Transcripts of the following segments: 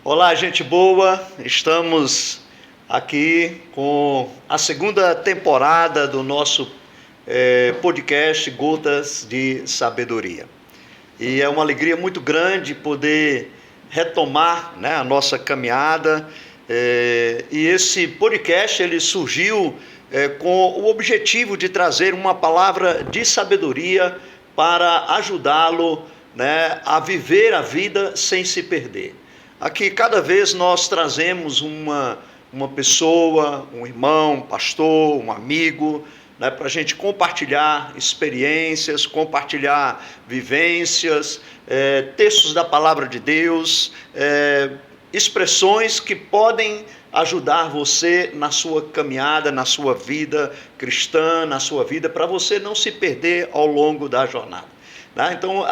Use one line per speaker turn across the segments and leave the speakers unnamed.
Olá, gente boa. Estamos aqui com a segunda temporada do nosso podcast Gotas de Sabedoria. E é uma alegria muito grande poder retomar, né, a nossa caminhada. E esse podcast ele surgiu com o objetivo de trazer uma palavra de sabedoria para ajudá-lo, né, a viver a vida sem se perder. Aqui, cada vez nós trazemos uma pessoa, um irmão, um pastor, um amigo, né, para a gente compartilhar experiências, compartilhar vivências, textos da palavra de Deus, expressões que podem ajudar você na sua caminhada, na sua vida cristã, na sua vida, para você não se perder ao longo da jornada. Então,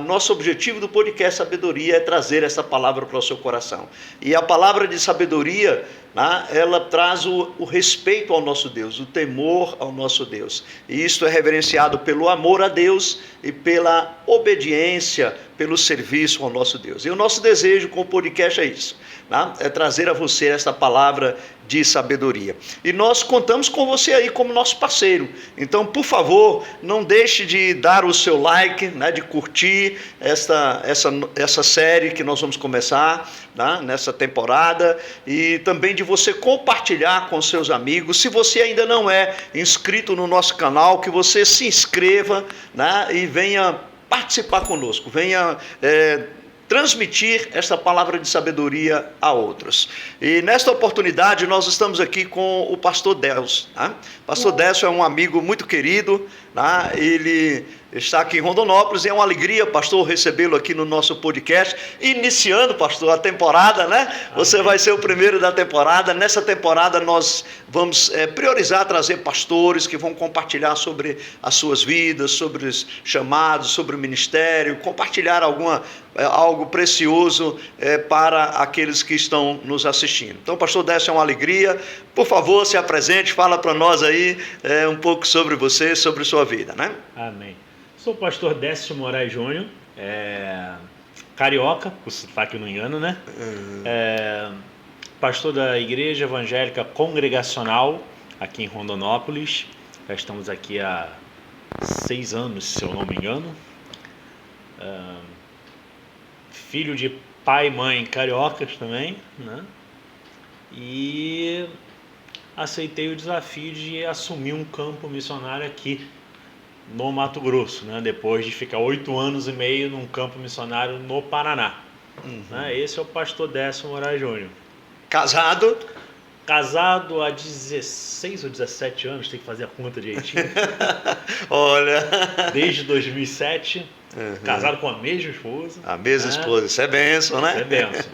nosso objetivo do podcast Sabedoria é trazer essa palavra para o seu coração. E a palavra de sabedoria, né, ela traz o respeito ao nosso Deus, o temor ao nosso Deus. E isto é reverenciado pelo amor a Deus e pela obediência, pelo serviço ao nosso Deus. E o nosso desejo com o podcast é isso, né? É trazer a você essa palavra de sabedoria. E nós contamos com você aí como nosso parceiro. Então, por favor, não deixe de dar o seu like, né, de curtir essa série que nós vamos começar, né, nessa temporada, e também de você compartilhar com seus amigos. Se você ainda não é inscrito no nosso canal, que você se inscreva, né, e venha participar conosco, venha transmitir essa palavra de sabedoria a outros. E nesta oportunidade nós estamos aqui com o pastor Delcio, né? Pastor Delcio é um amigo muito querido, né? Ele está aqui em Rondonópolis e é uma alegria, pastor, recebê-lo aqui no nosso podcast, iniciando, pastor, a temporada, né? Você vai ser o primeiro da temporada. Nessa temporada nós vamos priorizar trazer pastores que vão compartilhar sobre as suas vidas, sobre os chamados, sobre o ministério, compartilhar algo precioso para aqueles que estão nos assistindo. Então, pastor Décio, é uma alegria. Por favor, se apresente, fala para nós aí um pouco sobre você, sobre sua vida, né?
Amém. Sou o pastor Décio Moraes Júnior, carioca, o sotaque não engano, né? Pastor da Igreja Evangélica Congregacional aqui em Rondonópolis. Já estamos aqui há 6 anos, se eu não me engano. Filho de pai e mãe cariocas também, né? E aceitei o desafio de assumir um campo missionário aqui no Mato Grosso, né? Depois de ficar 8 anos e meio num campo missionário no Paraná. Né? Esse é o pastor Décio Moraes Júnior.
Casado?
Casado há 16 ou 17 anos, tem que fazer a conta direitinho.
Olha.
Desde 2007, casado com a mesma esposa.
A mesma esposa, isso é bênção, né?
Isso é bênção.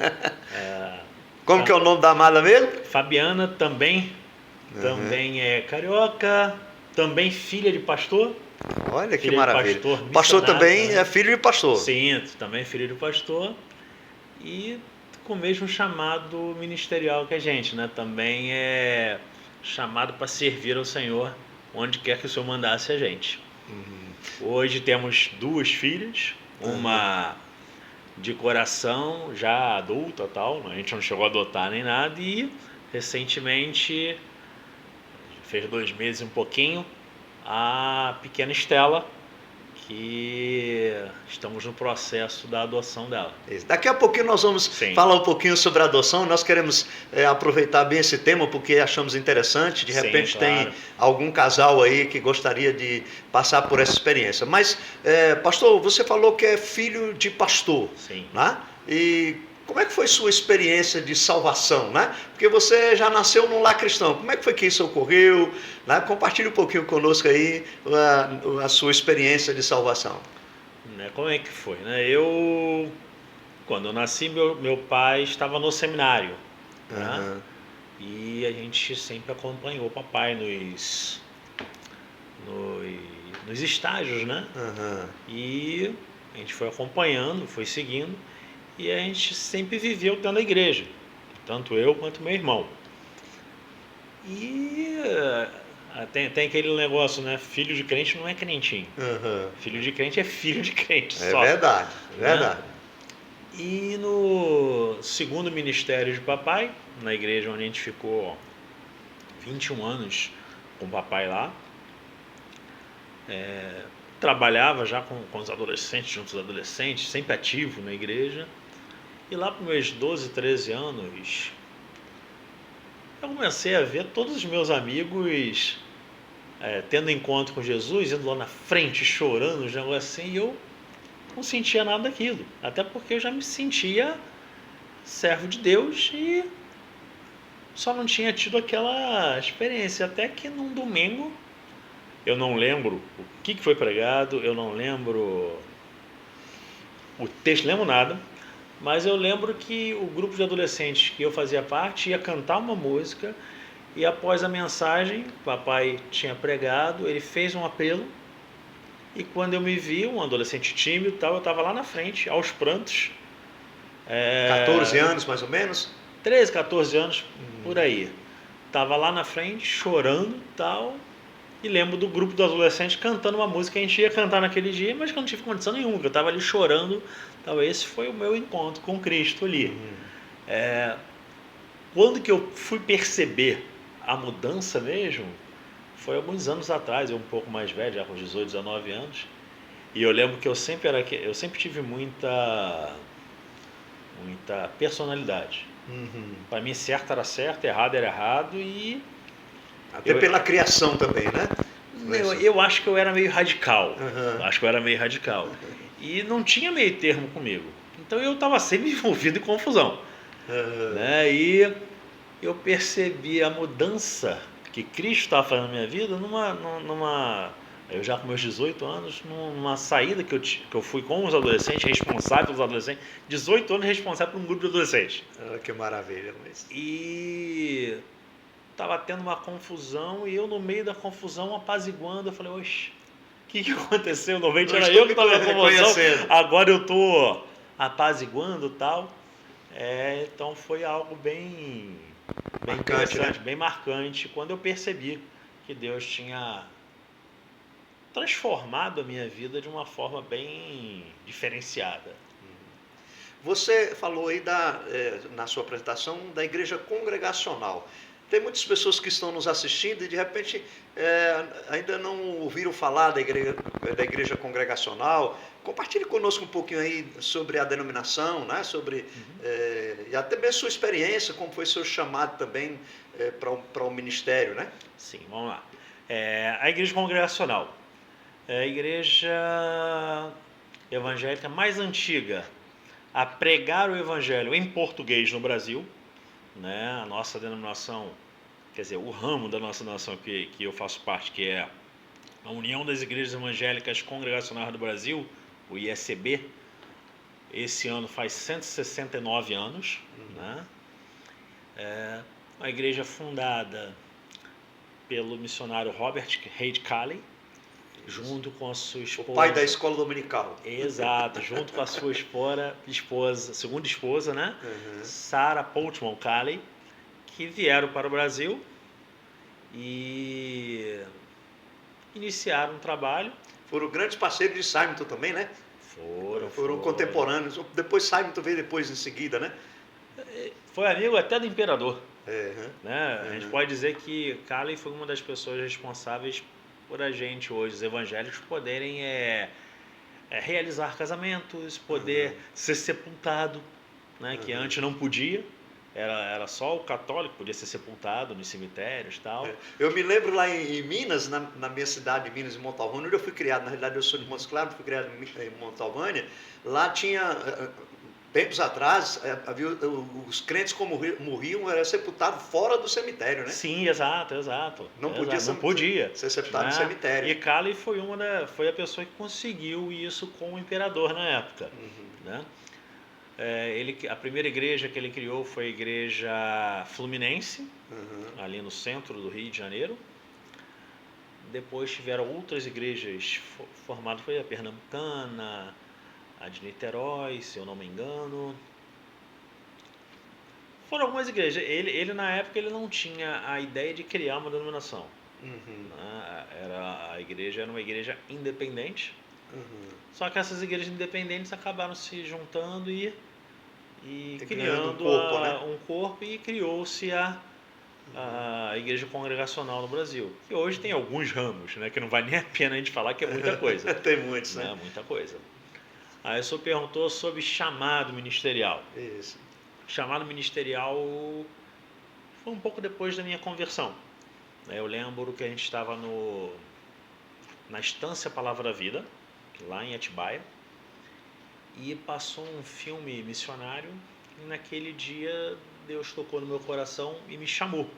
Como que é o nome da amada mesmo?
Fabiana também é carioca, também filha de pastor.
Olha que
filha
maravilha.
De
pastor também é filho de pastor.
Sim, também filho de pastor. E com o mesmo chamado ministerial que a gente, né? Também é chamado para servir ao Senhor onde quer que o Senhor mandasse a gente. Hoje temos 2 filhas, uma de coração já adulta, tal, a gente não chegou a adotar nem nada, e recentemente, fez 2 meses e um pouquinho, a pequena Estela, que estamos no processo da adoção dela.
Daqui a pouquinho nós vamos falar um pouquinho sobre a adoção. Nós queremos aproveitar bem esse tema porque achamos interessante. De repente tem algum casal aí que gostaria de passar por essa experiência. Mas, pastor, você falou que é filho de pastor.
Sim.
Né? E como é que foi sua experiência de salvação, né? Porque você já nasceu num lar cristão. Como é que foi que isso ocorreu? Né? Compartilhe um pouquinho conosco aí a sua experiência de salvação.
Como é que foi, né? Quando eu nasci, meu pai estava no seminário, né? E a gente sempre acompanhou o papai nos estágios, né? E a gente foi acompanhando, foi seguindo. E a gente sempre viveu dentro da igreja, tanto eu quanto meu irmão. E tem aquele negócio, né? Filho de crente não é crentinho. Filho de crente é filho de crente.
É só. Verdade, é verdade.
E no segundo ministério de papai, na igreja onde a gente ficou 21 anos com o papai lá, trabalhava já com os adolescentes, junto aos adolescentes, sempre ativo na igreja. E lá para os meus 12, 13 anos, eu comecei a ver todos os meus amigos tendo encontro com Jesus, indo lá na frente, chorando, os negócios assim, e eu não sentia nada daquilo. Até porque eu já me sentia servo de Deus e só não tinha tido aquela experiência. Até que num domingo, eu não lembro o que foi pregado, eu não lembro o texto, não lembro nada, mas eu lembro que o grupo de adolescentes que eu fazia parte ia cantar uma música e após a mensagem, o papai tinha pregado, ele fez um apelo e quando eu me vi, um adolescente tímido e tal, eu estava lá na frente, aos prantos.
14 anos, mais ou menos?
13, 14 anos, por aí. Estava lá na frente, chorando e tal, e lembro do grupo dos adolescentes cantando uma música que a gente ia cantar naquele dia, mas que eu não tive condição nenhuma, que eu estava ali chorando. Então esse foi o meu encontro com Cristo ali. Quando que eu fui perceber a mudança mesmo, foi alguns anos atrás, eu um pouco mais velho, já com 18, 19 anos, e eu lembro que eu sempre tive muita personalidade. Para mim, certo era certo, errado era errado, e
Até pela criação também, né?
eu acho que eu era meio radical. Acho que eu era meio radical. E não tinha meio termo comigo. Então eu estava sempre envolvido em confusão. Né? E eu percebi a mudança que Cristo estava fazendo na minha vida eu já com meus 18 anos, numa saída que eu fui com os adolescentes, responsável pelos adolescentes, 18 anos responsável por um grupo de adolescentes.
Que maravilha.
E estava tendo uma confusão e eu no meio da confusão apaziguando, eu falei, oxe, o que aconteceu? Normalmente era eu que estava na confusão, agora eu estou apaziguando e tal. Então foi algo bem
marcante,
interessante,
né?
bem marcante, quando eu percebi que Deus tinha transformado a minha vida de uma forma bem diferenciada.
Você falou aí na sua apresentação da igreja congregacional. Tem muitas pessoas que estão nos assistindo e de repente ainda não ouviram falar da igreja congregacional. Compartilhe conosco um pouquinho aí sobre a denominação, né? E até mesmo sua experiência, como foi seu chamado também para o ministério, né?
Sim, vamos lá. A igreja congregacional é a igreja evangélica mais antiga a pregar o evangelho em português no Brasil, né? A nossa denominação, quer dizer, o ramo da nossa denominação que eu faço parte, que é a União das Igrejas Evangélicas Congregacionais do Brasil, o IECB, esse ano faz 169 anos, né? Uma igreja fundada pelo missionário Robert Reid Calley, junto com a sua esposa.
O pai da escola dominical.
Exato, junto com a sua segunda esposa, né? Sarah Portman Calley, que vieram para o Brasil e iniciaram um trabalho.
Foram grandes parceiros de Simonton também, né? Foram contemporâneos. Depois Simonton veio depois em seguida, né?
Foi amigo até do imperador. Né? A gente pode dizer que Calley foi uma das pessoas responsáveis por a gente hoje, os evangélicos, poderem realizar casamentos, poder ser sepultado, né? Que antes não podia. Era só o católico que podia ser sepultado nos cemitérios e tal.
Eu me lembro lá em Minas, na minha cidade de Minas, em Montalvânia, onde eu fui criado. Na realidade, eu sou de Montes Claros, fui criado em Montalvânia. Lá tinha, tempos atrás, havia os crentes, como morriam, eram sepultados fora do cemitério, né?
Sim, exato.
Não
podia
ser sepultado no cemitério.
E Calley foi a pessoa que conseguiu isso com o imperador na época. Né? A primeira igreja que ele criou foi a igreja Fluminense, ali no centro do Rio de Janeiro. Depois tiveram outras igrejas formadas, foi a Pernambucana, a de Niterói, se eu não me engano. Foram algumas igrejas. Ele na época ele não tinha a ideia de criar uma denominação. Né? A igreja era uma igreja independente. Só que essas igrejas independentes acabaram se juntando e e
Criando
criando
um corpo, né?
um corpo, e criou-se a Igreja Congregacional no Brasil, que hoje tem alguns ramos, né, que não vale nem a pena a gente falar, que é muita coisa.
Tem muitos, né?
Né, muita coisa. Aí o senhor perguntou sobre chamado ministerial.
Isso.
Chamado ministerial foi um pouco depois da minha conversão. Eu lembro que a gente estava na Estância Palavra da Vida, lá em Atibaia, e passou um filme missionário, e naquele dia Deus tocou no meu coração e me chamou.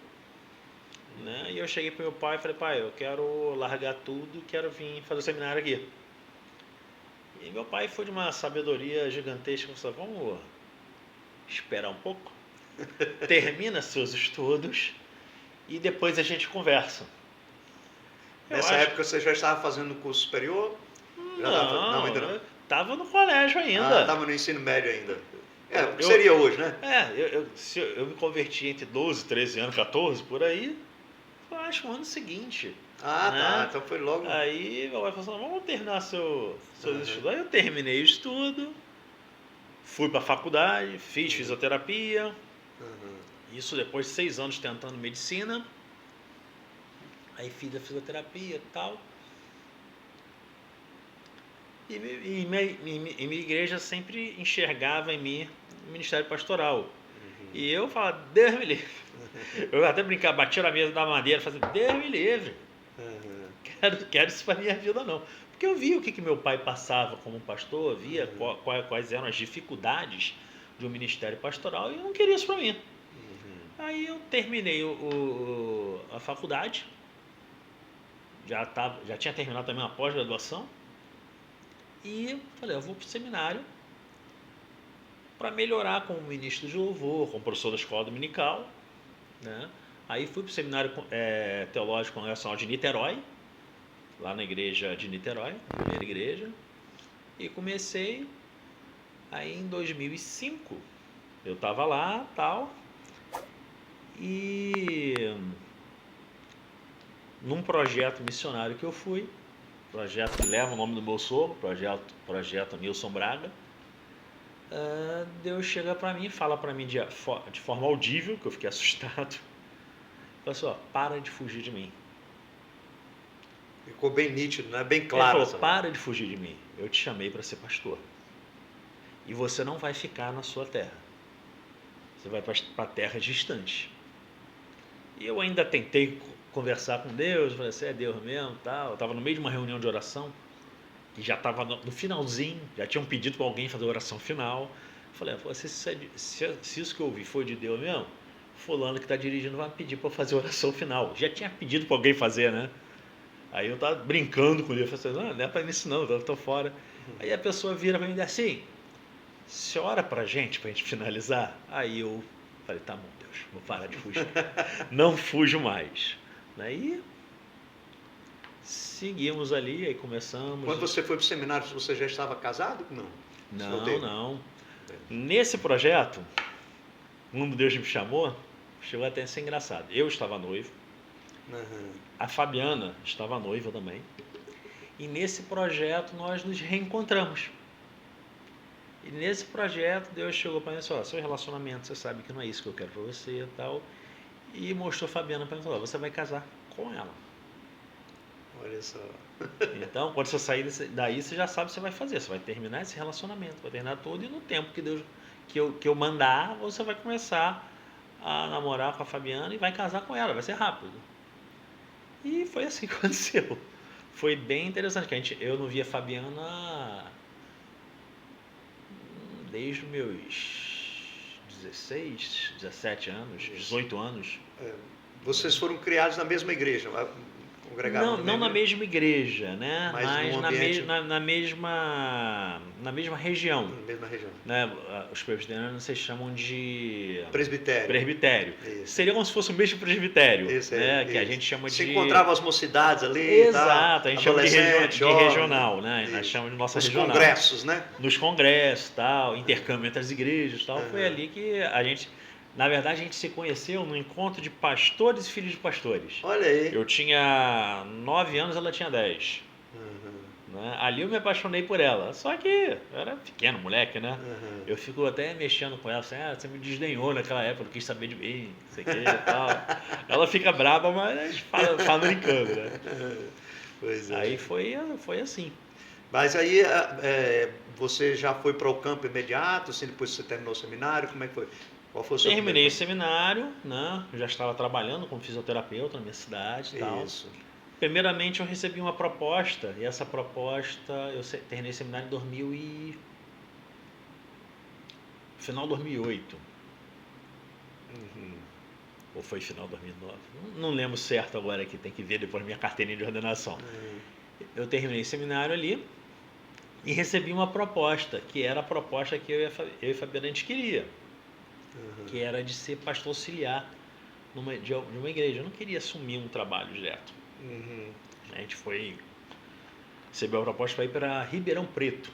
Né? E eu cheguei para meu pai e falei: pai, eu quero largar tudo, quero vir fazer o seminário aqui. E meu pai foi de uma sabedoria gigantesca, falou: vamos esperar um pouco, termina seus estudos e depois a gente conversa.
Nessa época você já estava fazendo curso superior?
Não,
ainda não.
eu estava no colégio ainda.
Estava no ensino médio ainda. O que seria hoje, né?
Se eu me converti entre 12, 13 anos, 14, por aí, eu acho no ano seguinte. Né?
Tá, então foi logo.
Aí meu pai falou assim: vamos terminar seus estudos. Aí eu terminei o estudo, fui para a faculdade, fiz fisioterapia. Isso depois de 6 anos tentando medicina. Aí fiz a fisioterapia e tal. E minha igreja sempre enxergava em mim o ministério pastoral. E eu falava: Deus me livre. Eu até brincava, batia na mesa da madeira, fazendo: Deus me livre. Quero isso para minha vida, não. Porque eu via o que meu pai passava como pastor, via quais eram as dificuldades de um ministério pastoral, e eu não queria isso para mim. Aí eu terminei a faculdade, já tinha terminado também uma pós-graduação, e falei: eu vou para o seminário para melhorar como ministro de louvor, como professor da escola dominical. Né? Aí fui para o Seminário Teológico Congregacional de Niterói, lá na igreja de Niterói, primeira igreja, e comecei. Aí em 2005 eu estava lá, tal, e num projeto missionário que eu fui, projeto que leva o nome do meu sogro, projeto Nilson Braga, Deus chega para mim e fala para mim de forma audível, que eu fiquei assustado, falou assim: para de fugir de mim.
Ficou bem nítido, né? Bem claro.
Ele falou: para de fugir de mim, eu te chamei para ser pastor, e você não vai ficar na sua terra, você vai para a terra distante. E eu ainda tentei conversar com Deus, falei assim: é Deus mesmo, tal. Eu estava no meio de uma reunião de oração, e já estava no finalzinho, já tinham pedido para alguém fazer a oração final. Eu falei: se isso que eu ouvi foi de Deus mesmo, fulano que está dirigindo vai pedir para fazer a oração final. Já tinha pedido para alguém fazer, né? Aí eu estava brincando com ele, eu falei assim: não é para isso não, eu estou fora. Aí a pessoa vira para mim e diz assim: você ora para a gente finalizar? Aí eu falei: tá bom, Deus, vou parar de fugir. Não fujo mais. Aí seguimos ali, aí começamos.
Quando você foi para o seminário, você já estava casado? Não.
Não. Nesse projeto, quando Deus me chamou, chegou até a ser engraçado. Eu estava noivo, a Fabiana estava noiva também, e nesse projeto nós nos reencontramos. E nesse projeto Deus chegou para mim e falou: seu relacionamento, você sabe que não é isso que eu quero para você e tal. E mostrou a Fabiana para mim e falou: você vai casar com ela.
Olha só.
Então, quando você sair daí, você já sabe o que você vai fazer. Você vai terminar esse relacionamento, vai terminar tudo, e no tempo que eu mandar, você vai começar a namorar com a Fabiana e vai casar com ela, vai ser rápido. E foi assim que aconteceu. Foi bem interessante, que eu não via a Fabiana desde os meus 16, 17 anos, 18 anos.
Vocês foram criados na mesma igreja?
Não na mesma igreja, né? Mas na mesma região.
Na mesma região.
Né? Os presbiterianos vocês chamam de
presbitério.
Seria como se fosse o mesmo presbitério, né? Que a gente chama de...
Se encontravam as mocidades ali.
Exato, a gente chama de regional, né? Nós chamamos de nossa regional.
Nos congressos, né?
Nos congressos, tal, intercâmbio entre as igrejas, tal. Foi ali que a gente... Na verdade, a gente se conheceu no encontro de pastores e filhos de pastores.
Olha aí.
Eu tinha 9 anos, ela tinha 10. né? Ali eu me apaixonei por ela. Só que eu era pequeno, moleque, né?
Uhum.
Eu fico até mexendo com ela, assim, você me desdenhou naquela época, não quis saber de mim, não sei o que e tal. Ela fica braba, mas a gente fala brincando, né?
Pois
Aí
é.
foi assim.
Mas aí você já foi para o campo imediato, assim, depois que você terminou o seminário, como é que foi? Qual foi o seu primeiro
Terminei o
campo?
seminário, né? Eu já estava trabalhando como fisioterapeuta na minha cidade e tal.
Isso.
Primeiramente eu recebi uma proposta, e essa proposta terminei o seminário em final de 2008,
Uhum.
ou foi final de 2009, não lembro certo agora aqui, tem que ver depois minha carteirinha de ordenação.
Uhum.
Eu terminei o seminário ali e recebi uma proposta, que era a proposta que eu e Fabiana a gente queria, que
Uhum.
era de ser pastor auxiliar de uma igreja. Eu não queria assumir um trabalho direto.
Uhum.
A gente recebeu a proposta para ir para Ribeirão Preto.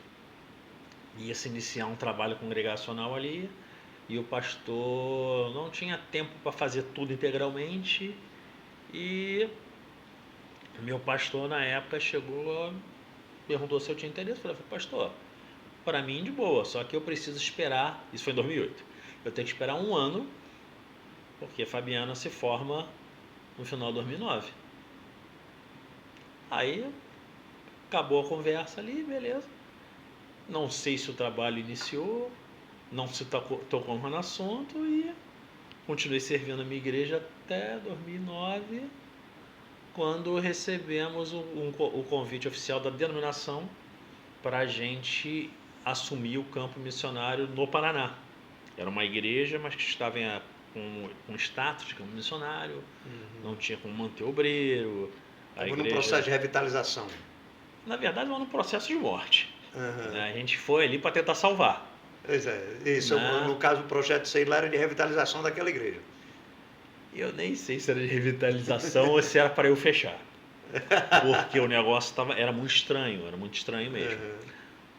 Ia se iniciar um trabalho congregacional ali e o pastor não tinha tempo para fazer tudo integralmente, e meu pastor na época chegou, perguntou se eu tinha interesse. Eu falei, pastor, para mim de boa, só que eu preciso esperar, isso foi em 2008, eu tenho que esperar um ano, porque a Fabiana se forma no final de 2009. Aí acabou a conversa ali, beleza. Não sei se o trabalho iniciou, não se tocou no assunto, e continuei servindo a minha igreja até 2009, quando recebemos o convite oficial da denominação para a gente assumir o campo missionário no Paraná. Era uma igreja, mas que estava com status de campo missionário,
Uhum.
não tinha como manter obreiro. A
Estava num processo
igreja,
de revitalização.
na verdade, era um processo de morte,
Uhum.
né? A gente foi ali para tentar salvar,
Pois é, isso,
né?
no caso o projeto sei lá era de revitalização daquela igreja.
Eu nem sei se era de revitalização ou se era para eu fechar, porque o negócio era muito estranho mesmo.
Uhum.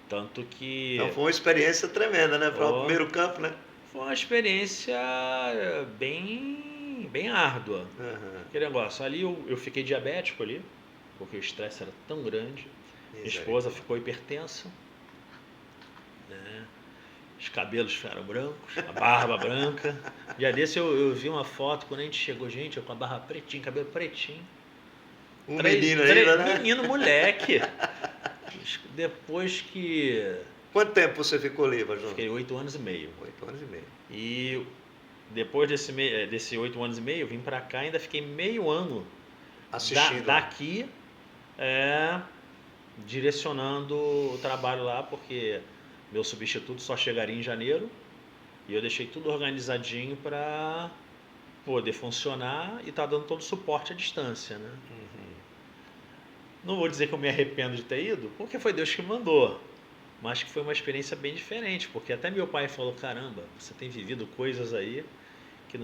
Tanto
Então
que
foi uma experiência tremenda, né? Para o
ó,
primeiro campo, né?
foi uma experiência bem árdua.
Uhum.
Aquele negócio, ali eu fiquei diabético ali, porque o estresse era tão grande. Minha esposa
Misericórdia.
ficou hipertensa, né? Os cabelos ficaram brancos, a barba branca. Dia desse eu vi uma foto quando a gente chegou, gente, eu com a barba pretinha, cabelo pretinho.
Um menino ainda, né?
Menino, moleque. Depois que
Quanto tempo você ficou ali, Júnior?
fiquei 8 anos e meio.
8 anos e meio.
E depois desse 8 anos e meio, eu vim pra cá e ainda fiquei meio ano
Assistindo lá.
daqui, é, direcionando o trabalho lá, porque meu substituto só chegaria em janeiro e eu deixei tudo organizadinho para poder funcionar e tá dando todo o suporte à distância, né?
Uhum.
Não vou dizer que eu me arrependo de ter ido, porque foi Deus que mandou, mas que foi uma experiência bem diferente, porque até meu pai falou, caramba, você tem vivido coisas aí que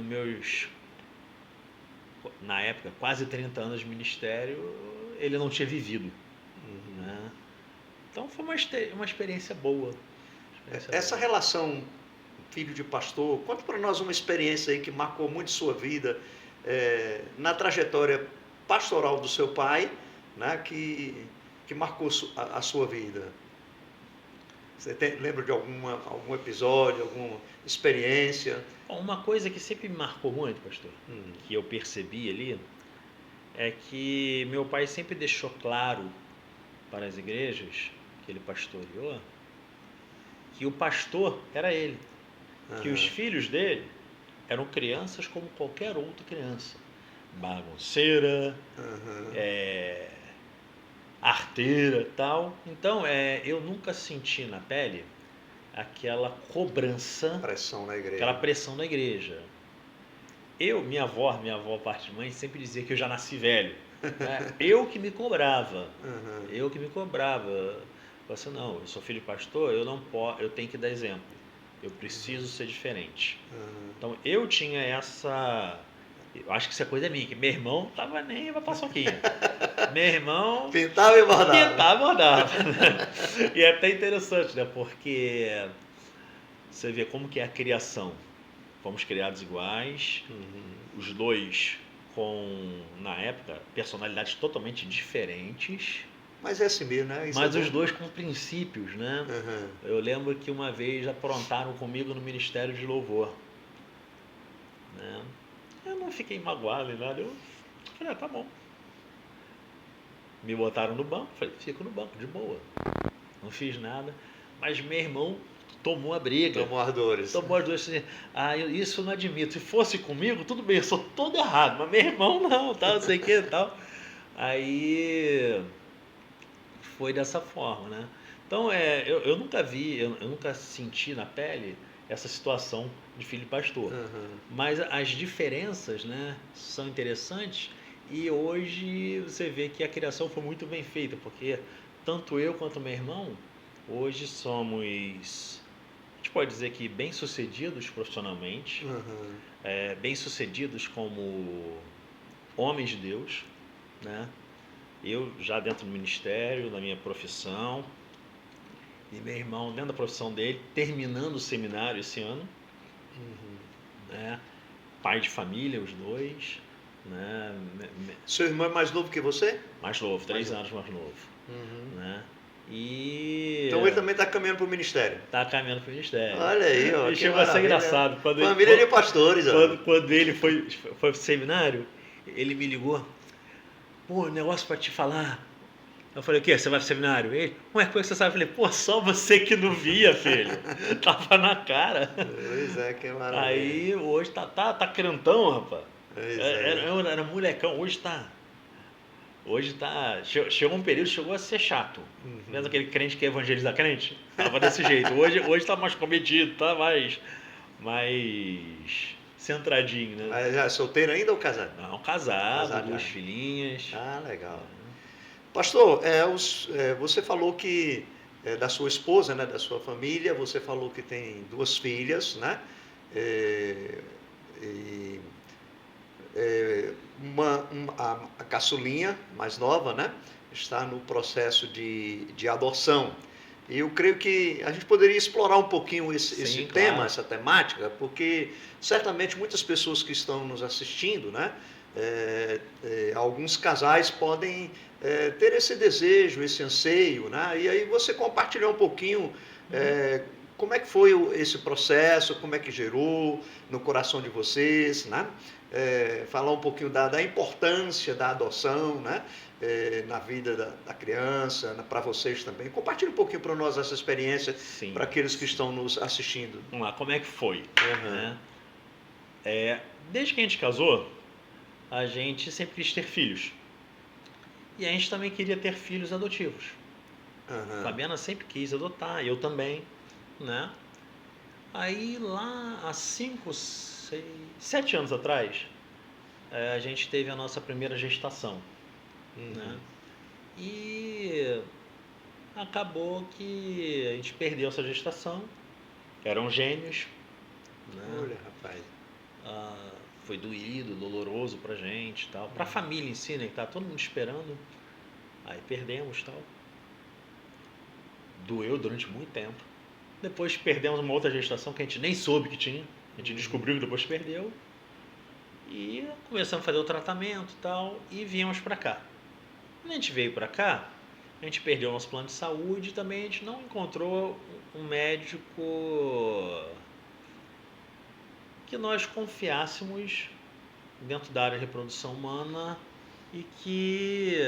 na época, quase 30 anos de ministério, ele não tinha vivido,
Uhum.
né? Então foi uma experiência boa.
Essa relação filho de pastor, conta para nós uma experiência aí que marcou muito sua vida, na trajetória pastoral do seu pai, né, que marcou a sua vida. Você lembra de algum episódio, alguma experiência?
Bom, uma coisa que sempre me marcou muito, pastor,
Hum.
que eu percebi ali, é que meu pai sempre deixou claro para as igrejas que ele pastoreou que o pastor era ele, que os
Aham.
filhos dele eram crianças como qualquer outra criança, bagunceira,
Aham.
arteira, tal. Então, eu nunca senti na pele aquela cobrança,
Pressão na igreja.
aquela pressão da igreja. Minha avó, parte de mãe, sempre dizia que eu já nasci velho, né? Eu que me cobrava.
Aham.
Eu que me cobrava. Eu falei assim, não, eu sou filho de pastor, eu não posso, eu tenho que dar exemplo. Eu preciso ser diferente.
Aham.
Então eu tinha essa. Eu acho que isso é coisa minha, que meu irmão tava nem pra paçoquinha. Meu irmão
Pintava e bordava.
pintava, bordava. E é até interessante, né? Porque você vê como que é a criação. Fomos criados iguais,
Uhum.
os dois com, na época, personalidades totalmente diferentes,
Mas é assim mesmo, né? Isso
Mas
é
os
bom.
dois com princípios, né?
Aham.
Eu lembro que uma vez aprontaram comigo no Ministério de Louvor, né? Eu não fiquei magoado nem nada, eu falei, tá bom. Me botaram no banco, falei, fico no banco, de boa. Não fiz nada, mas meu irmão tomou a briga.
Tomou as dores.
Tomou as duas assim, isso eu não admito. Se fosse comigo, tudo bem, eu sou todo errado, mas meu irmão não, tal, não sei o que e tal. Aí foi dessa forma, né? Então, eu nunca vi, eu nunca senti na pele essa situação de filho de pastor.
Aham.
Mas as diferenças, né, são interessantes e hoje você vê que a criação foi muito bem feita, porque tanto eu quanto meu irmão, hoje somos, a gente pode dizer que bem-sucedidos profissionalmente,
Aham.
bem-sucedidos como homens de Deus, né? Eu já dentro do ministério, na minha profissão, e meu irmão dentro da profissão dele, terminando o seminário esse ano,
Uhum.
né? Pai de família, os dois, né?
Seu irmão é mais novo que você?
Mais novo, 3
Mais
anos mais novo,
Uhum.
né? E
Então ele também está caminhando para o ministério.
tá caminhando para o ministério.
Olha aí, ó,
E
que
chegou a ser
maravilha.
engraçado.
Família de pastores, ó.
Quando ele foi pro seminário, ele me ligou. Pô, negócio para te falar. Eu falei, o quê? Você vai pro seminário? Ele, ué, como é que você sabe? Eu falei, pô, só você que não via, filho. Tava na cara.
Pois é, que maravilha.
Aí hoje tá crentão, rapaz.
Pois é.
Era molecão, hoje tá. Hoje tá. Chegou um período, chegou a ser chato.
Uhum.
Mesmo aquele crente que evangeliza crente, tava desse jeito. Hoje tá mais comedido, tá mais centradinho, né?
Mas já é solteiro ainda ou casado?
Não, casado,
Casado
2
já.
filhinhas.
Ah, legal. Pastor, você falou que da sua esposa, né, da sua família, você falou que tem 2 filhas, né? É, e, a caçulinha, mais nova, né? Está no processo de adoção. E eu creio que a gente poderia explorar um pouquinho esse
Sim,
tema,
claro.
essa temática, porque certamente muitas pessoas que estão nos assistindo, né? Alguns casais podem ter esse desejo, esse anseio, né? E aí você compartilhar um pouquinho como é que foi esse processo, como é que gerou no coração de vocês, né? Falar um pouquinho da importância da adoção, né? Na vida da criança, para vocês também. Compartilhe um pouquinho para nós essa experiência,
Sim.
para aqueles que estão nos assistindo.
Vamos lá, como é que foi?
Uhum.
Né? Desde que a gente casou, a gente sempre quis ter filhos. E a gente também queria ter filhos adotivos.
Uhum.
Fabiana sempre quis adotar, eu também, né? Aí lá há 5, 6, 7 anos atrás, a gente teve a nossa primeira gestação,
Uhum.
né? E acabou que a gente perdeu essa gestação, eram gêmeos, né?
Olha, rapaz.
Foi doído, doloroso pra gente e tal, pra família em si, né, que tá todo mundo esperando, aí perdemos tal, doeu durante muito tempo, depois perdemos uma outra gestação que a gente nem soube que tinha, a gente descobriu que depois perdeu, e começamos a fazer o tratamento e tal, e viemos pra cá. Quando a gente veio pra cá, a gente perdeu o nosso plano de saúde e também a gente não encontrou um médico que nós confiássemos dentro da área de reprodução humana e que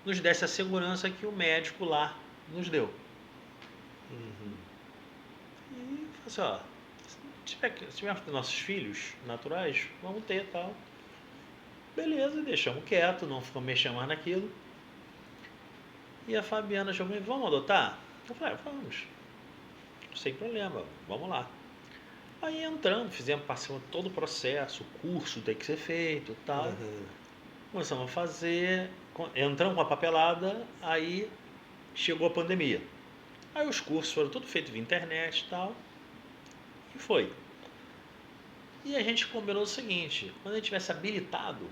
nos desse a segurança que o médico lá nos deu.
Uhum.
E falou assim, se tiver nossos filhos naturais, vamos ter tal. Beleza, deixamos quieto, não ficamos mexendo mais naquilo. E a Fabiana chegou e falou, vamos adotar? Eu falei, vamos. Sem problema, vamos lá. Aí entramos, passamos todo o processo, o curso tem que ser feito e tal.
Uhum.
Começamos a fazer, entramos com a papelada, aí chegou a pandemia. Aí os cursos foram tudo feitos via internet e tal, e foi. E a gente combinou o seguinte, quando a gente tivesse habilitado,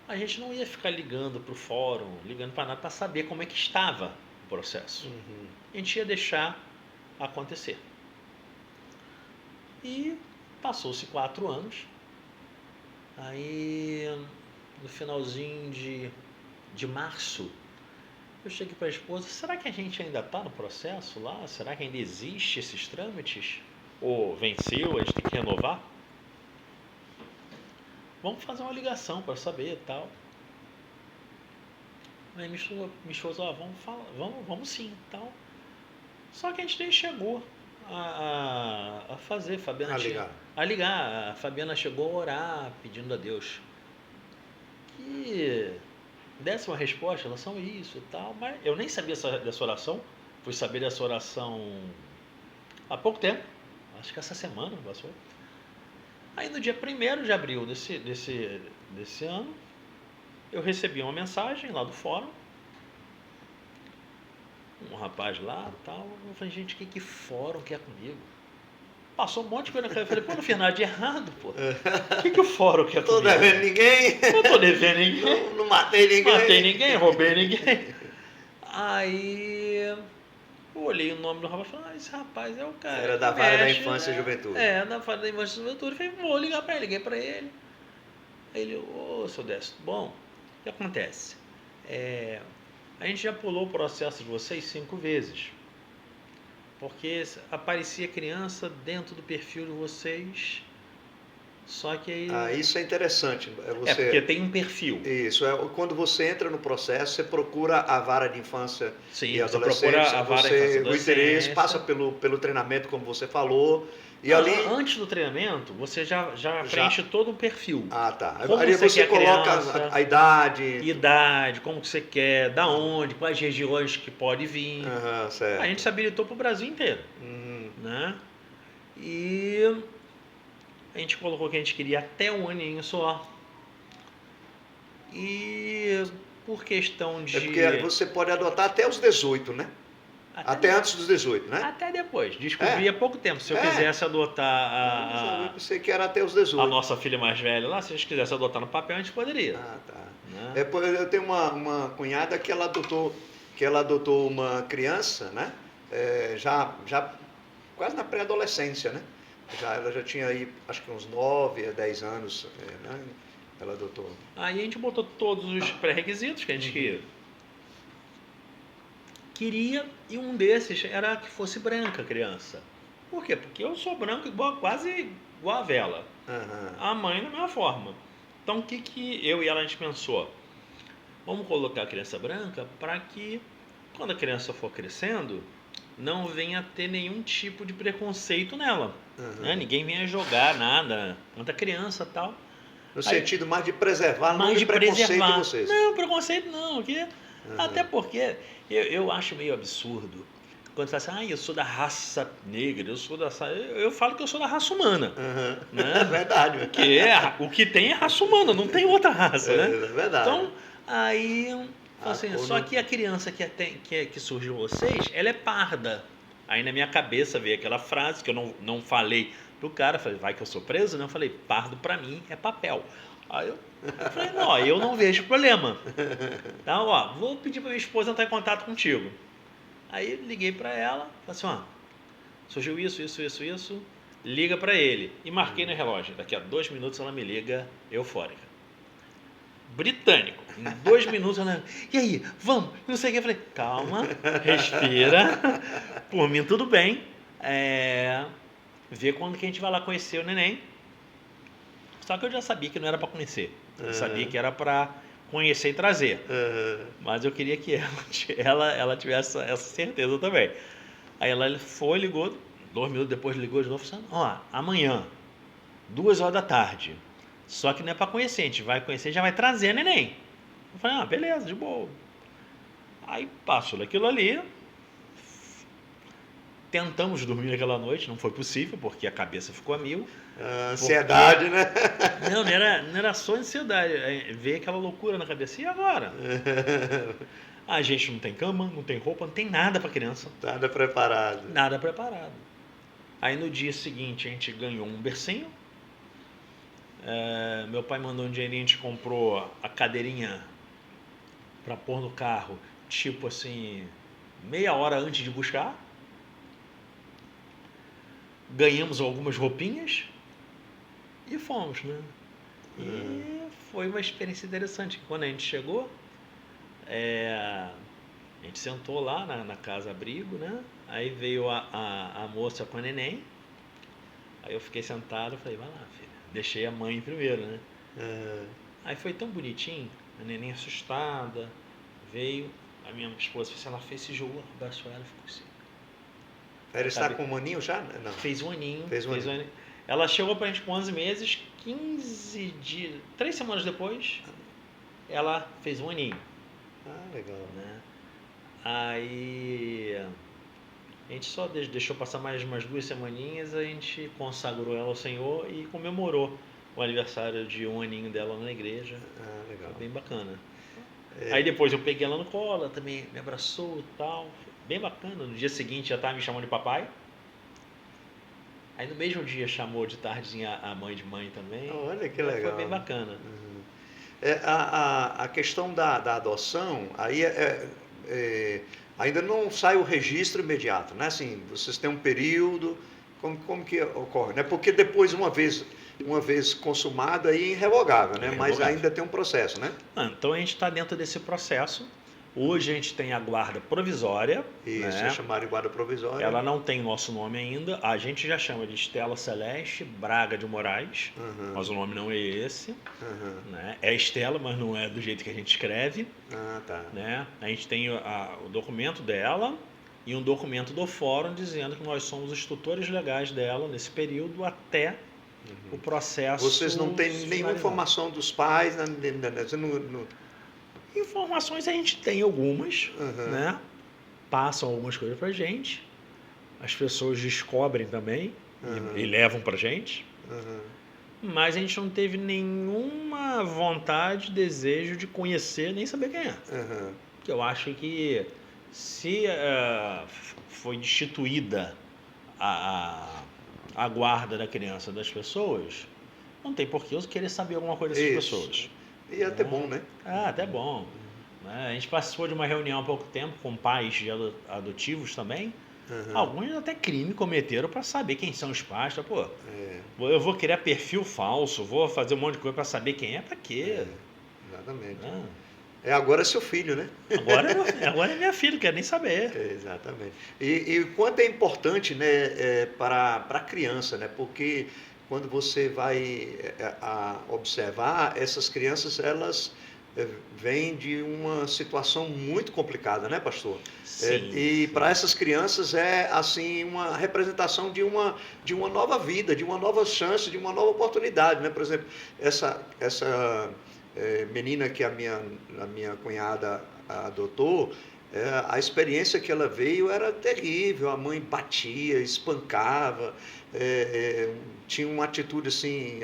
a gente não ia ficar ligando para o fórum, ligando para nada, para saber como é que estava o processo.
Uhum.
A gente ia deixar acontecer. E passou-se 4 anos, aí no finalzinho de março, eu cheguei para a esposa, será que a gente ainda está no processo lá? Será que ainda existe esses trâmites? Ou venceu, a gente tem que renovar? Vamos fazer uma ligação para saber e tal. Aí me esposa, vamos sim, tal. Só que a gente nem chegou a fazer. Fabiana
ligar.
A ligar. A Fabiana chegou a orar, pedindo a Deus que desse uma resposta em relação a isso e tal. Mas eu nem sabia dessa oração. Fui saber dessa oração há pouco tempo. Acho que essa semana passou. Aí no dia 1º de abril desse ano, eu recebi uma mensagem lá do fórum. Um rapaz lá e tal. Eu falei, gente, o que fórum quer comigo? Passou um monte de coisa na cabeça. Eu falei, pô, não fiz nada de errado, pô. O que o fórum quer comigo?
Não tô devendo ninguém.
Não tô devendo ninguém.
Não matei ninguém.
Matei ninguém, roubei ninguém. Aí eu olhei o nome do rapaz e falei, esse rapaz é o cara.
Era da Vara da Infância e Juventude.
Da Vara da Infância e Juventude. Eu falei, vou ligar para ele. Liguei para ele. Aí ele, seu Décio, bom, o que acontece? A gente já pulou o processo de vocês 5 vezes. Porque aparecia criança dentro do perfil de vocês, só que aí...
isso é interessante.
porque tem um perfil.
Isso, quando você entra no processo, você procura a vara de infância e adolescência,
procura a vara de infância e
o interesse, passa pelo treinamento, como você falou, e ali...
Antes do treinamento, você já preenche todo um perfil.
Tá.
Como
Aí você coloca
criança,
a idade,
como que você quer, da onde, quais regiões que pode vir.
Certo.
A gente se habilitou para o Brasil inteiro. Né? E a gente colocou que a gente queria até um aninho só. E por questão de...
porque você pode adotar até os 18, né? Até antes dos 18, né?
Até depois. Descobri há pouco tempo. Se eu quisesse adotar
eu pensei que era até os 18.
A nossa filha mais velha lá, se a gente quisesse adotar no papel, a gente poderia.
Tá.
Né?
Eu tenho uma cunhada que ela adotou uma criança, né? Já quase na pré-adolescência, né? Ela já tinha aí, acho que uns 9 a 10 anos, né? Ela adotou.
Aí a gente botou todos os pré-requisitos que a gente queria, e um desses era que fosse branca a criança. Por quê? Porque eu sou branco quase igual a Vela. A mãe da mesma forma. Então o que eu e ela a gente pensou? Vamos colocar a criança branca para que, quando a criança for crescendo, não venha ter nenhum tipo de preconceito nela. Né? Ninguém venha jogar nada contra a criança e tal.
No sentido mais de preservar, não de preconceito de vocês.
Não, preconceito não. Até porque eu acho meio absurdo quando você fala assim, eu sou da raça negra, eu falo que eu sou da raça humana. Né?
É verdade.
Porque o que tem é raça humana, não tem outra raça. Né?
É verdade.
Então, aí, assim, só que a criança que surgiu vocês, ela é parda. Aí na minha cabeça veio aquela frase que eu não falei pro cara, falei, vai que eu sou preso? Não, eu falei, pardo pra mim é papel. Aí eu falei, não, eu não vejo problema. Então, vou pedir pra minha esposa entrar em contato contigo. Aí liguei pra ela, falei assim, surgiu isso, liga pra ele. E marquei no relógio, daqui a 2 minutos ela me liga, eufórica. Britânico. Em 2 minutos ela, e aí, vamos? Não sei o que. Eu falei, calma, respira. Por mim tudo bem. Vê quando que a gente vai lá conhecer o neném. Só que eu já sabia que não era para conhecer. Eu sabia que era para conhecer e trazer. Mas eu queria que ela tivesse essa certeza também. Aí ela foi, ligou. 2 minutos depois ligou de novo. Falando, amanhã, 2 horas da tarde. Só que não é para conhecer, a gente vai conhecer e já vai trazer neném. Eu falei, beleza, de boa. Aí passou daquilo ali. Tentamos dormir aquela noite, não foi possível, porque a cabeça ficou a mil.
Ansiedade, né?
Não era só ansiedade. Veio aquela loucura na cabeça. E agora? A gente não tem cama, não tem roupa, não tem nada para criança.
Nada preparado.
Nada preparado. Aí no dia seguinte a gente ganhou um bercinho. Meu pai mandou um dinheirinho, a gente comprou a cadeirinha para pôr no carro, tipo assim, meia hora antes de buscar. Ganhamos algumas roupinhas e fomos, né? E foi uma experiência interessante. Quando a gente chegou, A gente sentou lá na casa abrigo, né? Aí veio a moça com a neném. Aí eu fiquei sentado e falei, vai lá, filha. Deixei a mãe primeiro, né?
Aham.
Aí foi tão bonitinho, a neném assustada, veio, a minha esposa fez, ela fez, se jogou, abraçou ela e ficou assim.
Ela
Aí,
está
sabe,
com um aninho já? Não.
fez um aninho,
Fez um
fez um
aninho.
aninho. Ela chegou pra gente com 11 meses, 15 dias, 3 semanas depois, ela fez um aninho,
Ah, legal.
né? Aí a gente só deixou passar mais umas 2 semaninhas, a gente consagrou ela ao Senhor e comemorou o aniversário de um aninho dela na igreja.
Ah, legal.
Foi bem bacana.
É,
Aí depois eu peguei ela no colo, ela também me abraçou e tal. Foi bem bacana. No dia seguinte já estava me chamando de papai. Aí no mesmo dia chamou de tardezinha a mãe de mãe também.
olha que
Foi
legal.
bem bacana.
Uhum. A questão da adoção, aí ainda não sai o registro imediato, né? Assim, vocês têm um período, como que ocorre, né? Porque depois, uma vez consumado, aí é irrevogável, né?
É
Mas
revogável.
ainda tem um processo, né?
Então a gente está dentro desse processo. Hoje a gente tem a guarda provisória,
Isso, é
né?
chamado de guarda provisória.
Ela não tem nosso nome ainda. A gente já chama de Estela Celeste Braga de Moraes,
Uhum,
mas o nome não é esse,
uhum.
né? É Estela, mas não é do jeito que a gente escreve,
Ah, tá.
né? A gente tem o documento dela e um documento do fórum dizendo que nós somos os tutores legais dela nesse período até o processo.
Vocês não têm
se
nenhuma
finalizar.
informação dos pais, né? Você
Informações a gente tem algumas,
Uhum.
né? Passam algumas coisas pra gente. As pessoas descobrem também
Uhum.
e levam pra gente.
Uhum.
Mas a gente não teve nenhuma vontade, desejo de conhecer nem saber quem é.
Uhum.
Porque eu acho que se foi instituída a guarda da criança das pessoas, não tem por que eu querer saber alguma coisa dessas
Isso.
pessoas.
E é até bom, né?
Até bom. A gente participou de uma reunião há pouco tempo com pais de adotivos também.
Uhum.
Alguns até crime cometeram para saber quem são os pais. Pô,
É,
eu vou criar perfil falso, vou fazer um monte de coisa para saber quem é, para quê?
exatamente.
Ah,
Agora é seu filho, né?
agora é minha filha, não quero nem saber.
Exatamente. E o quanto é importante, né, para a criança, né? Porque quando você vai observar, essas crianças, elas vêm de uma situação muito complicada, né, pastor?
Sim,
E
sim.
para essas crianças é assim uma representação de uma nova vida, de uma nova chance, de uma nova oportunidade, né? Por exemplo, essa menina que a minha cunhada adotou, a experiência que ela veio era terrível. A mãe batia, espancava, tinha uma atitude assim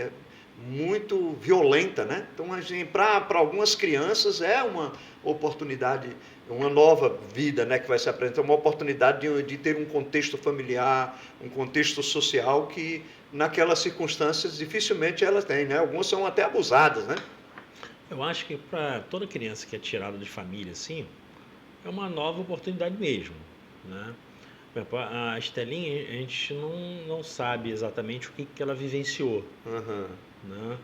muito violenta, né? Então, assim, para algumas crianças é uma oportunidade, uma nova vida, né, que vai se apresentar, uma oportunidade de ter um contexto familiar, um contexto social que naquelas circunstâncias dificilmente elas têm, né? Algumas são até abusadas, né?
Eu acho que para toda criança que é tirada de família assim, é uma nova oportunidade mesmo, né? Por exemplo, a Estelinha, a gente não sabe exatamente o que ela vivenciou,
Uhum.
né?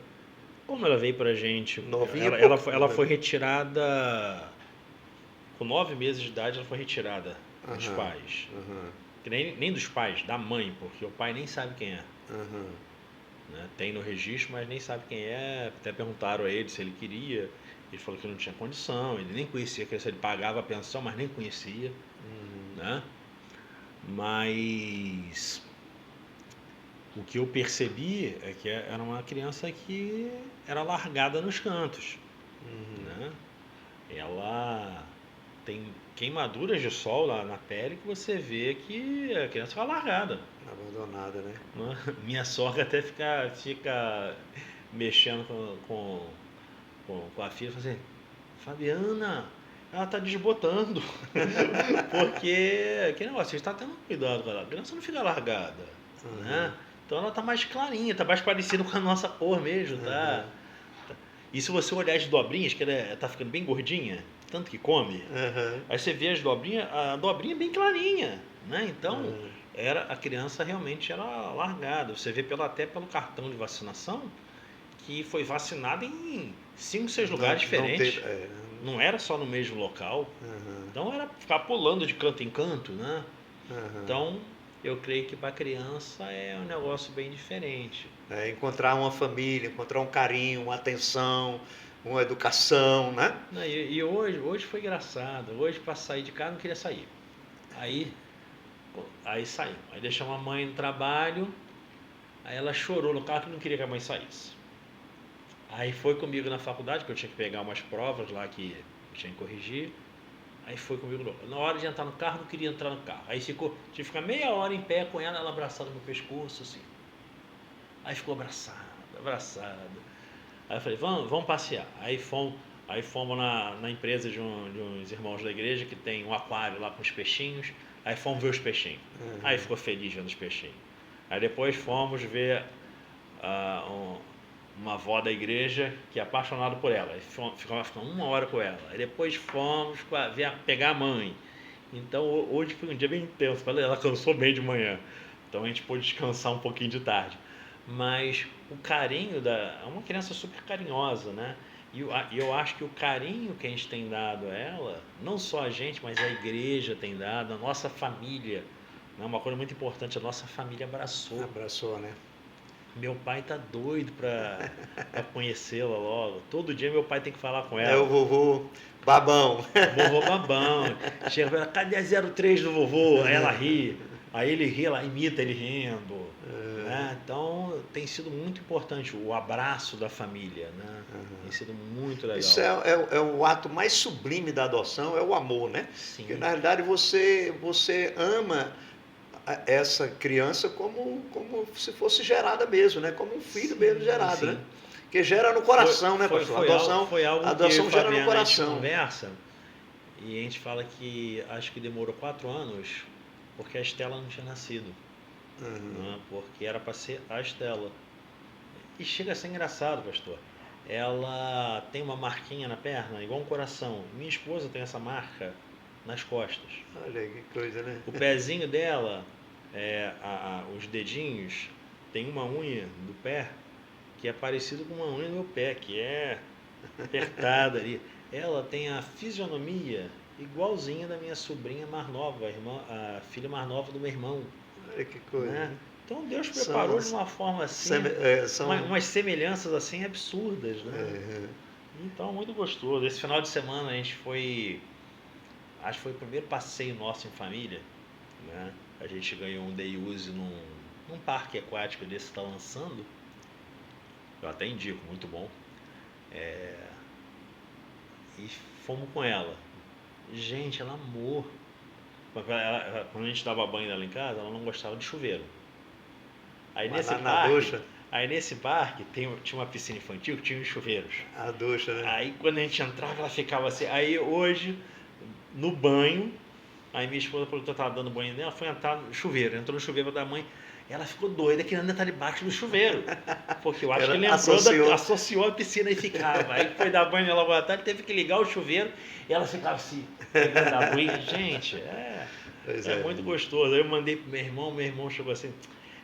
Como ela veio pra gente,
Novinha
ela foi retirada com 9 meses de idade, ela foi retirada dos
Uhum.
pais.
Uhum.
Que nem dos pais, da mãe, porque o pai nem sabe quem é.
Uhum.
Né? Tem no registro, mas nem sabe quem é. Até perguntaram a ele se ele queria. Ele falou que não tinha condição, ele nem conhecia a criança, ele pagava a pensão, mas nem conhecia. Né? Mas o que eu percebi é que era uma criança que era largada nos cantos. Né? Ela tem queimaduras de sol lá na pele que você vê que a criança fica largada.
Abandonada, né?
Né? Minha sogra até fica mexendo com a filha, fala assim, Fabiana, ela tá desbotando. Porque que negócio, a gente tá tendo cuidado com ela. A criança não fica largada. Né? Então ela tá mais clarinha, tá mais parecida com a nossa cor mesmo, tá? E se você olhar as dobrinhas, que ela tá ficando bem gordinha, tanto que come, aí você vê as dobrinhas, a dobrinha é bem clarinha, né? Então, a criança realmente era largada. Você vê até pelo cartão de vacinação que foi vacinada em 5, 6 lugares diferentes. não era só no mesmo local, então era ficar pulando de canto em canto, né? Então, eu creio que para criança é um negócio bem diferente.
Encontrar uma família, encontrar um carinho, uma atenção, uma educação, né?
Não, e hoje foi engraçado. Hoje, para sair de casa, não queria sair. Aí saiu. Aí deixamos a mãe no trabalho. Aí ela chorou no carro que não queria que a mãe saísse. Aí foi comigo na faculdade, que eu tinha que pegar umas provas lá que eu tinha que corrigir. Aí foi comigo. Na hora de entrar no carro, não queria entrar no carro. Aí tive que ficar meia hora em pé com ela abraçada no meu pescoço, assim. Aí ficou abraçado. Aí eu falei, vamos passear. Aí fomos na empresa de uns irmãos da igreja que tem um aquário lá com os peixinhos. Aí fomos ver os peixinhos. Aí ficou feliz vendo os peixinhos. Aí depois fomos ver uma avó da igreja que é apaixonada por ela. Aí ficamos uma hora com ela. Aí depois fomos pegar a mãe. Então hoje foi um dia bem intenso. Ela cansou bem de manhã. Então a gente pôde descansar um pouquinho de tarde. Mas o carinho é uma criança super carinhosa, né? E eu acho que o carinho que a gente tem dado a ela, não só a gente, mas a igreja tem dado, a nossa família, né? Uma coisa muito importante, a nossa família abraçou.
Abraçou, né?
Meu pai tá doido para conhecê-la logo. Todo dia meu pai tem que falar com ela.
É o vovô babão.
Vovô babão. Chega pra ela, cadê a 03 do vovô? Aí ela ri. Aí ele ri, ela imita ele rindo. Né? Então tem sido muito importante o abraço da família, né? Tem sido muito legal.
Isso é o ato mais sublime da adoção, é o amor, né?
Sim.
Porque na realidade você ama essa criança como se fosse gerada mesmo, né? Como um filho mesmo gerado, né? Que gera no coração, né, pastor? A adoção gera no coração.
A gente conversa e a gente fala que acho que demorou 4 anos porque a Estela não tinha nascido. Né? Porque era para ser a Estela. E chega a ser engraçado, pastor. Ela tem uma marquinha na perna, igual um coração. Minha esposa tem essa marca nas costas.
Olha que coisa, né?
O pezinho dela, os dedinhos, tem uma unha do pé que é parecido com uma unha do meu pé, que é apertada ali. Ela tem a fisionomia igualzinha da minha sobrinha mais nova, a filha mais nova do meu irmão.
Olha que coisa.
Né? Então Deus preparou de uma forma assim, umas semelhanças assim absurdas, né? Então muito gostoso. Esse final de semana a gente foi, acho que foi o primeiro passeio nosso em família, né? A gente ganhou um day use num parque aquático desse que está lançando. Eu até indico, muito bom. E fomos com ela. Gente, ela amou. Quando a gente dava banho nela em casa, ela não gostava de chuveiro. Aí nesse parque tinha uma piscina infantil que tinha uns chuveiros.
A ducha, né?
Aí quando a gente entrava, ela ficava assim. Aí hoje, no banho, aí minha esposa falou que eu estava dando banho nela, foi entrar no chuveiro, entrou no chuveiro da mãe. Ela ficou doida querendo entrar debaixo do chuveiro. Porque eu acho que lembrou, associou a piscina e ficava. Aí foi dar banho logo à tarde, teve que ligar o chuveiro e ela ficava assim, pegando a aguinha. Gente, é muito gostoso. Aí eu mandei pro meu irmão chegou assim,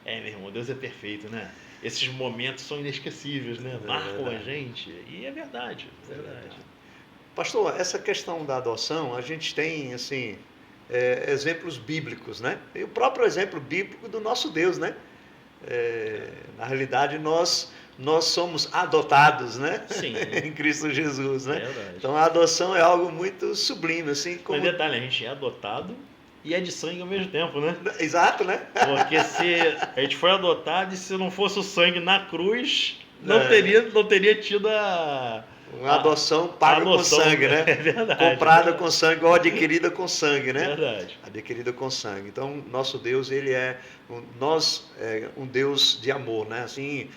meu irmão, Deus é perfeito, né? Esses momentos são inesquecíveis, né? Marcam a gente. E é verdade, é verdade.
Pastor, essa questão da adoção, a gente tem, assim, exemplos bíblicos, né? E o próprio exemplo bíblico do nosso Deus, né? Na realidade, nós somos adotados, né?
Sim.
Em Cristo Jesus, né?
É verdade.
Então, a adoção é algo muito sublime, assim como...
Mas detalhe, a gente é adotado e é de sangue ao mesmo tempo, né?
Exato, né?
Porque se a gente foi adotado e se não fosse o sangue na cruz, não teria tido
uma adoção paga com sangue, né?
É verdade.
Comprada com sangue ou adquirida com sangue, né?
É verdade.
Adquirida com sangue. Então, nosso Deus, ele é um Deus de amor, né? Assim,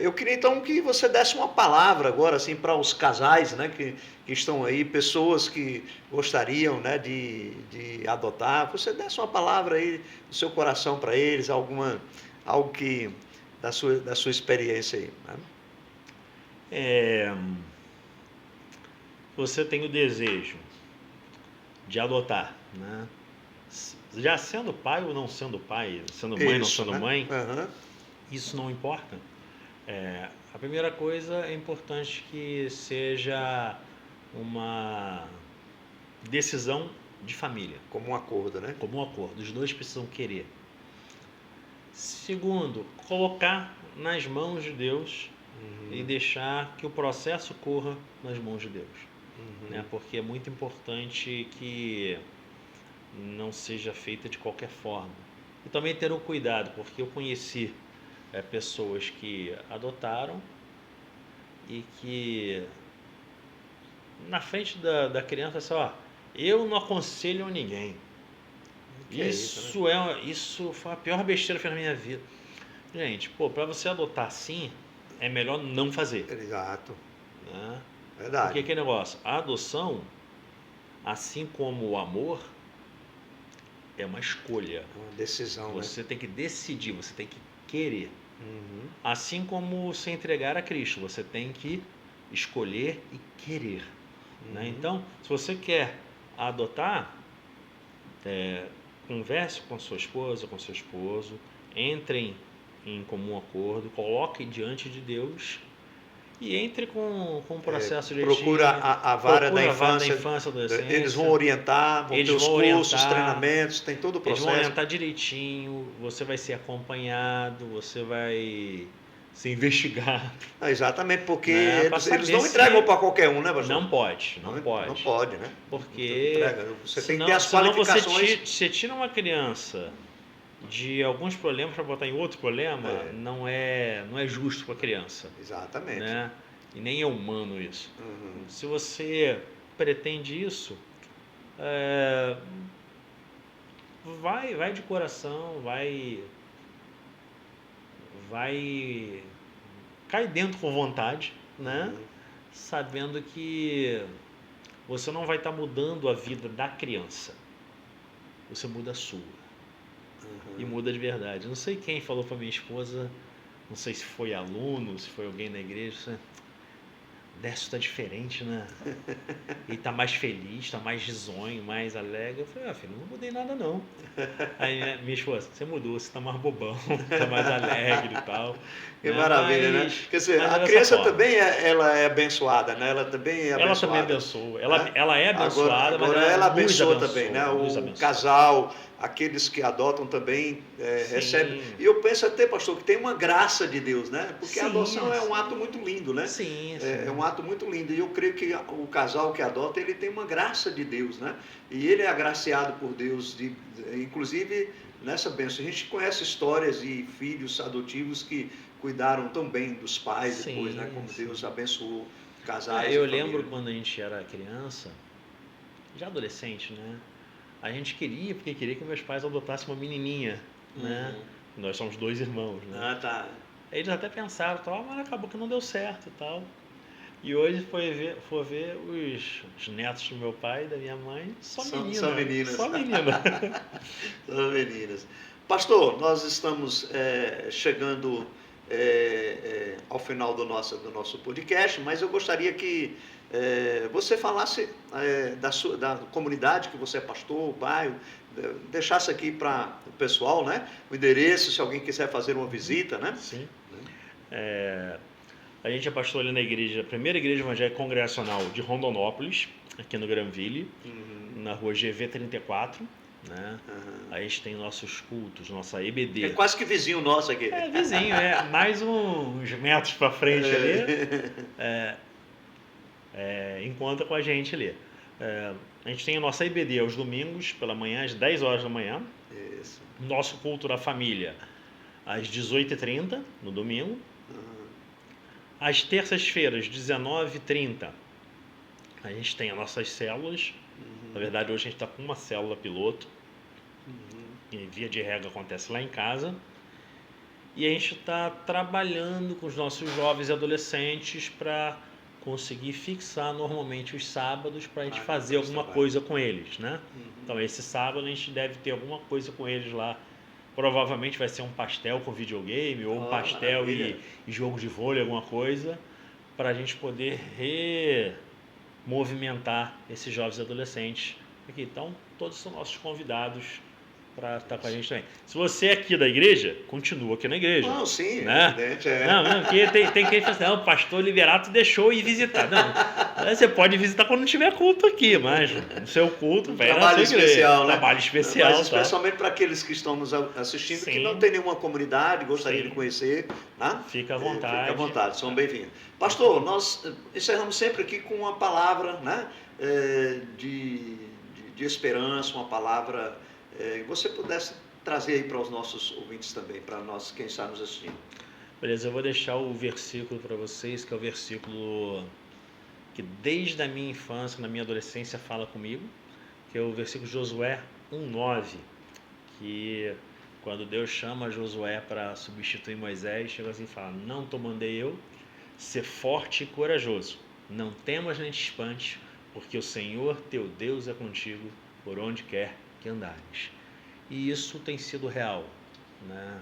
eu queria então que você desse uma palavra agora, assim, para os casais, né? Que estão aí, pessoas que gostariam, né? De adotar. Você desse uma palavra aí do seu coração para eles, algo que da sua experiência aí, né?
Você tem o desejo de adotar, né? Já sendo pai ou não sendo pai, sendo mãe ou não sendo mãe, isso não importa. A primeira coisa é importante que seja uma decisão de família,
Como um acordo, né?
como um acordo. Os dois precisam querer. Segundo, colocar nas mãos de Deus e deixar que o processo corra nas mãos de Deus, né? Porque é muito importante que não seja feita de qualquer forma. E também ter um cuidado, porque eu conheci pessoas que adotaram e que na frente da criança, assim, ó, eu não aconselho a ninguém.
Que é isso,
Isso foi a pior besteira que eu fiz na minha vida. Gente, para você adotar assim, é melhor não fazer,
Exato.
né?
Verdade.
Porque que negócio? A adoção, assim como o amor, é uma escolha.
É uma decisão,
Você tem que decidir, você tem que querer.
né?
Assim como se entregar a Cristo, você tem que escolher e querer, né? Então, se você quer adotar, converse com sua esposa, com seu esposo, entrem em comum acordo, coloquem diante de Deus e entre com um processo direitinho.
Procura a vara da infância,
adolescência.
eles vão orientar, vão ter os cursos, treinamentos, tem todo o
Eles vão
processo.
orientar direitinho, você vai ser acompanhado, você vai ser investigado.
Exatamente, porque
Né, pra
eles
saber
não
se-
entregam para qualquer um, né, pastor?
Não pode.
Não pode, né?
Porque
Entrega. Você tem que
senão,
ter as
senão
qualificações.
você tira uma criança de alguns problemas para botar em outro problema, não é justo para a criança,
Exatamente.
né? E nem é humano isso.
Uhum.
Se você pretende isso, vai de coração, cai dentro com vontade, né?
Uhum.
Sabendo que você não vai estar mudando a vida da criança, você muda a sua. E muda de verdade. Não sei quem falou para minha esposa, não sei se foi aluno, se foi alguém na igreja, Décio tá diferente, né? Ele tá mais feliz, tá mais risonho, mais alegre. Eu falei, filho, não mudei nada não. Aí minha esposa, você mudou, você tá mais bobão, tá mais alegre e tal.
Que maravilha, né? Quer dizer, a criança também ela é abençoada, né? Ela também é abençoada.
Ela também abençoa.
Né?
Ela é abençoada,
agora
mas
ela
nos
abençoa também, né? O casal, aqueles que adotam também recebem. E eu penso até, pastor, que tem uma graça de Deus, né? Porque a adoção é um ato muito lindo, né?
Sim.
É um ato muito lindo. E eu creio que o casal que adota, ele tem uma graça de Deus, né? E ele é agraciado por Deus, inclusive nessa bênção. A gente conhece histórias de filhos adotivos que cuidaram tão bem dos pais depois, né? Como Deus abençoou casais.
Eu lembro quando a gente era criança, já adolescente, né? A gente queria que meus pais adotassem uma menininha, né? Nós somos 2 irmãos, né?
Ah, tá.
Eles até pensaram, mas acabou que não deu certo e tal. E hoje for ver os netos do meu pai e da minha mãe, só meninas.
São meninas.
Só menina.
São meninas. Pastor, nós estamos chegando ao final do nosso podcast, mas eu gostaria que você falasse da comunidade que você é pastor, o bairro, deixasse aqui para o pessoal, né? O endereço, se alguém quiser fazer uma visita, né?
Sim. A gente é pastor ali na igreja, a primeira igreja evangélica congregacional de Rondonópolis, aqui no Granville, na rua GV 34. Né? A gente tem nossos cultos, nossa EBD.
É quase que vizinho nosso aqui.
É vizinho, mais uns metros para frente ali. Encontra com a gente ali. A gente tem a nossa EBD aos domingos, pela manhã, às 10 horas da manhã.
Isso.
Nosso culto da família, às 18h30, no domingo. Às terças-feiras, 19h30, a gente tem as nossas células. Na verdade, hoje a gente está com uma célula piloto. E via de regra acontece lá em casa. E a gente está trabalhando com os nossos jovens e adolescentes para conseguir fixar normalmente os sábados para a gente fazer alguma coisa com eles, né? Então, esse sábado a gente deve ter alguma coisa com eles lá. Provavelmente vai ser um pastel com videogame ou um pastel e jogo de vôlei, alguma coisa, para a gente poder movimentar esses jovens e adolescentes aqui. Então, todos são nossos convidados para estar com a gente também. Se você é aqui da igreja, continua aqui na igreja.
Não, sim,
né?
evidente.
Não, porque tem quem fala assim, não, o pastor Liberato deixou ir visitar. Não, você pode visitar quando tiver culto aqui, mas no seu culto, vai na sua igreja.
Especial, né?
Trabalho especial.
Mas especialmente para aqueles que estão nos assistindo,
Sim.
que não tem nenhuma comunidade, gostariam
Sim.
de conhecer, né?
Fica à vontade.
Fica à vontade, são bem-vindos. Pastor, nós encerramos sempre aqui com uma palavra, né? De esperança, uma palavra que você pudesse trazer aí para os nossos ouvintes também, para nós, quem está nos assistindo.
Beleza, eu vou deixar o versículo para vocês, que é o versículo que desde a minha infância, na minha adolescência, fala comigo, que é o versículo de Josué 1:9, que quando Deus chama Josué para substituir Moisés, chega assim e fala: não te mandei eu, ser forte e corajoso, não temas nem te espantes, porque o Senhor teu Deus é contigo por onde quer que andares. E isso tem sido real, né?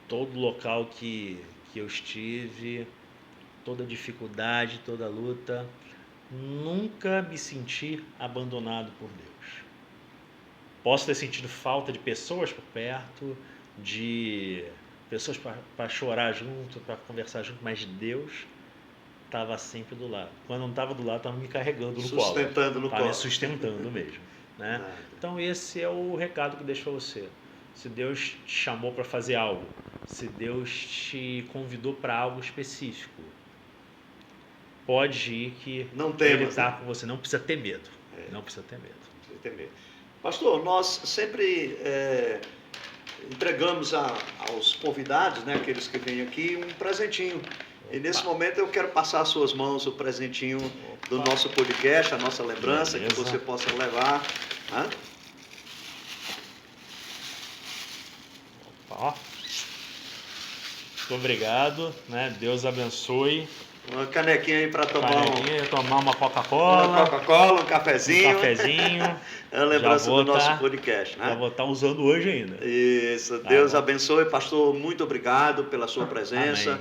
Todo local que eu estive, toda dificuldade, toda luta, nunca me senti abandonado por Deus. Posso ter sentido falta de pessoas por perto, de pessoas para chorar junto, para conversar junto, mas Deus estava sempre do lado. Quando não estava do lado, estava me carregando no colo.
Sustentando no colo.
Estava me sustentando mesmo. Né? Então esse é o recado que deixo para você. Se Deus te chamou para fazer algo, se Deus te convidou para algo específico, pode ir que Ele está com você. Não precisa ter medo. Não precisa ter medo.
Não precisa ter medo. Pastor, nós sempre entregamos aos convidados, né, aqueles que vêm aqui, um presentinho. E nesse momento eu quero passar às suas mãos o presentinho do nosso podcast, a nossa lembrança, que você possa levar. Hã?
Ó. Muito obrigado, né? Deus abençoe.
Uma canequinha aí para tomar
tomar uma Coca-Cola.
Uma Coca-Cola, um cafezinho.
Um cafezinho.
É a lembrança do nosso podcast, né?
Já vou estar usando hoje ainda.
Isso. Deus abençoe. Pastor, muito obrigado pela sua presença.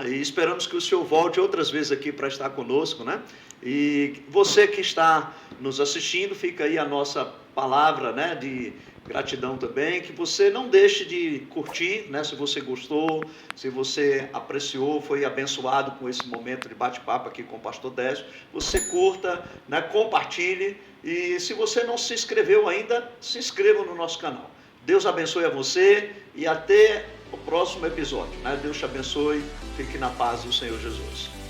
E esperamos que o senhor volte outras vezes aqui para estar conosco, né? E você que está nos assistindo, fica aí a nossa palavra, né, de gratidão também, que você não deixe de curtir, né, se você gostou, se você apreciou, foi abençoado com esse momento de bate-papo aqui com o pastor Décio, você curta, né, compartilhe, e se você não se inscreveu ainda, se inscreva no nosso canal. Deus abençoe a você e até o próximo episódio, né? Deus te abençoe, fique na paz do Senhor Jesus.